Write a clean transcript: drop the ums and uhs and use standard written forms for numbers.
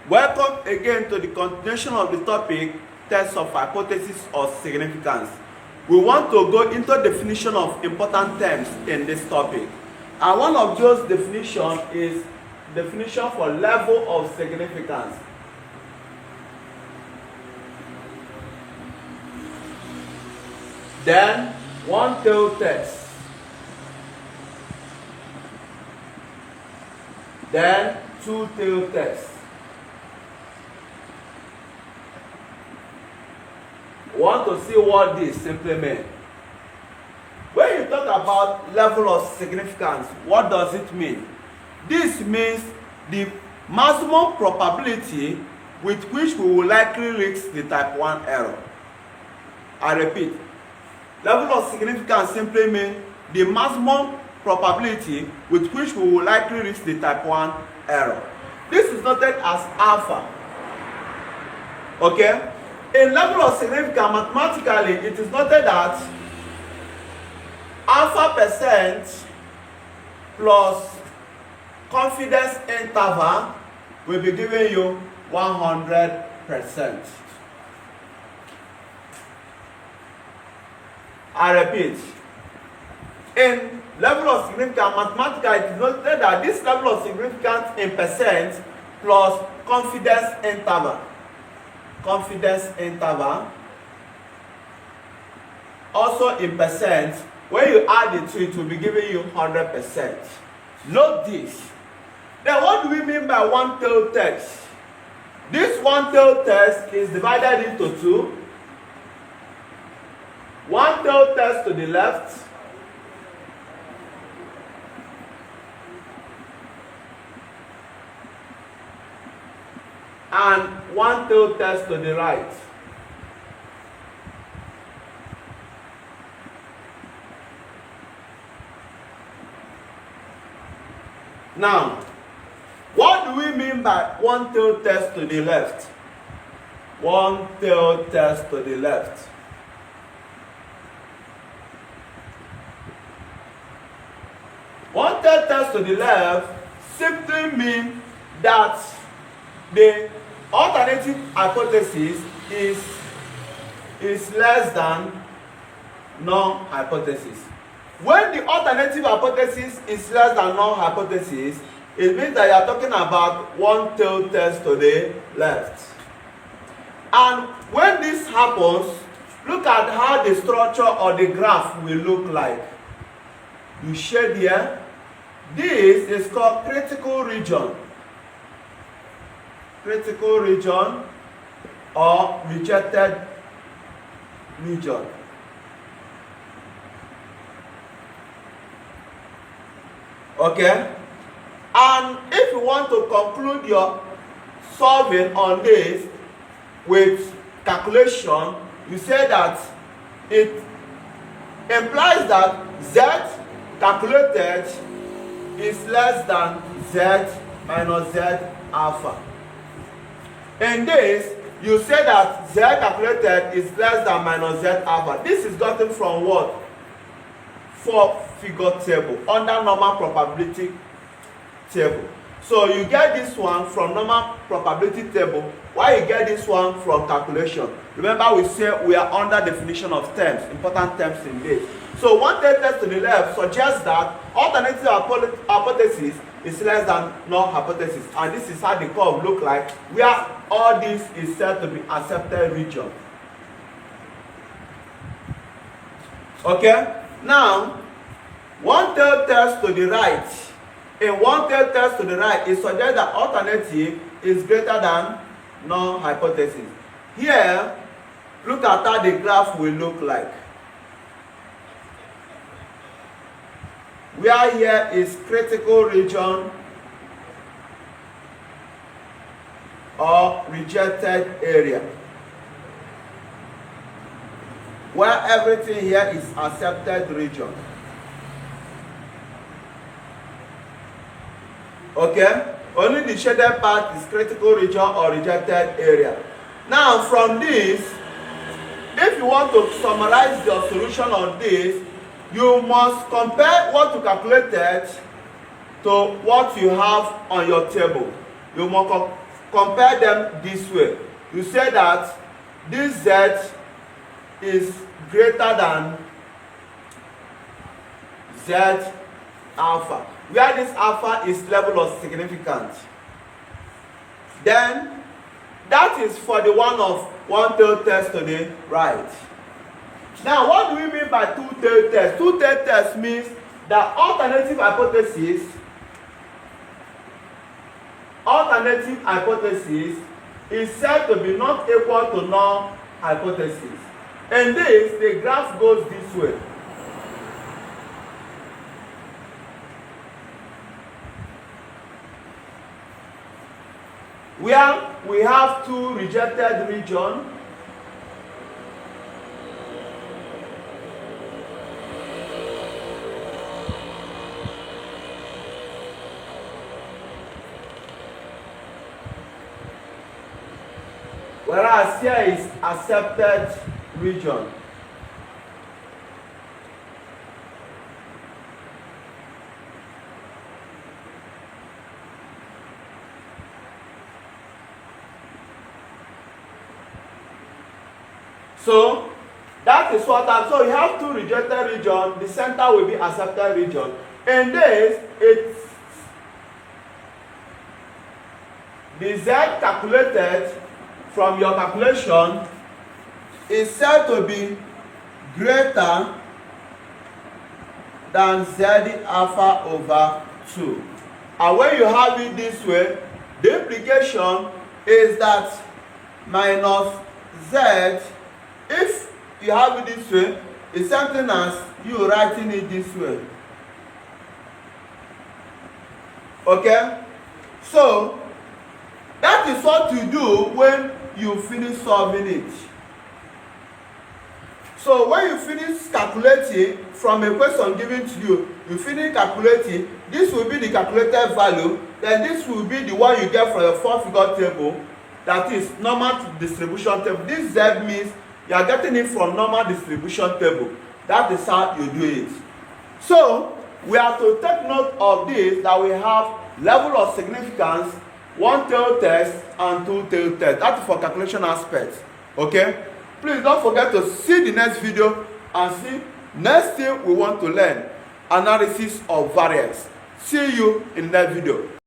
Welcome again to the continuation of the topic, test of hypothesis or significance. We want to go into definition of important terms in this topic. And one of those definitions is definition for level of significance. Then one-tailed test. Then two-tailed test. We want to see what this simply means. When you talk about level of significance, what does it mean? This means the maximum probability with which we will likely reach the type 1 error. I repeat, level of significance simply means the maximum probability with which we will likely reach the type 1 error. This is noted as alpha. Okay? In level of significance, mathematically, it is noted that alpha percent plus confidence interval will be giving you 100%. I repeat, in level of significance, mathematically, it is noted that this level of significance in percent plus confidence interval, also in percent, when you add the two, it will be giving you 100%. Note this. Then what do we mean by one-tailed test? This one-tailed test is divided into two. One-tailed test to the left and one-tailed test to the right. Now, what do we mean by one-tailed test to the left? One-tailed test to the left. One-tailed test to the left simply means that the alternative hypothesis is less than non-hypothesis. When the alternative hypothesis is less than non-hypothesis, it means that you are talking about one-tailed test to the left. And when this happens, look at how the structure or the graph will look like. You shade here. This is called critical region. Critical region or rejected region. Okay? And if you want to conclude your solving on this with calculation, you say that it implies that Z calculated is less than Z minus Z alpha. In this, you say that Z calculated is less than minus Z alpha. This is gotten from what? Four-figure table, under normal probability table. So you get this one from normal probability table, while you get this one from calculation. Remember, we say we are under definition of terms, important terms in this. So one-tailed test to the left suggests that alternative hypothesis is less than non-hypothesis, and this is how the curve look like, where all this is said to be accepted region. Okay? Now, one-tailed test to the right. In one-tailed test to the right, it suggests that alternative is greater than non-hypothesis. Here, look at how the graph will look like. Where here is critical region or rejected area, where everything here is accepted region. Okay? Only the shaded part is critical region or rejected area. Now from this, if you want to summarize your solution on this, you must compare what you calculated to what you have on your table. You must compare them this way. You say that this Z is greater than Z alpha, where this alpha is level of significance. Then that is for the one of one-tailed test to the right. Now, what do we mean by two-tailed test? Two-tailed test means that alternative hypothesis is said to be not equal to null hypothesis. In this, the graph goes this way. Where we have two rejected regions. Whereas here is accepted region. So that is what I'm, so you have two rejected regions, the center will be accepted region. In this, it's the Z calculated from your calculation is said to be greater than Z alpha over 2. And when you have it this way, the implication is that minus Z, if you have it this way, is something as you writing it this way. Okay? So, that is what you do when you finish solving it. So when you finish calculating from a question given to you, you finish calculating, this will be the calculated value, then this will be the one you get from your four-figure table, that is normal distribution table. This Z means you are getting it from normal distribution table. That is how you do it. So we have to take note of this, that we have level of significance, one-tailed test and two-tailed test. That is for calculation aspects. Okay? Please don't forget to see the next video and see next thing we want to learn, analysis of variance. See you in the next video.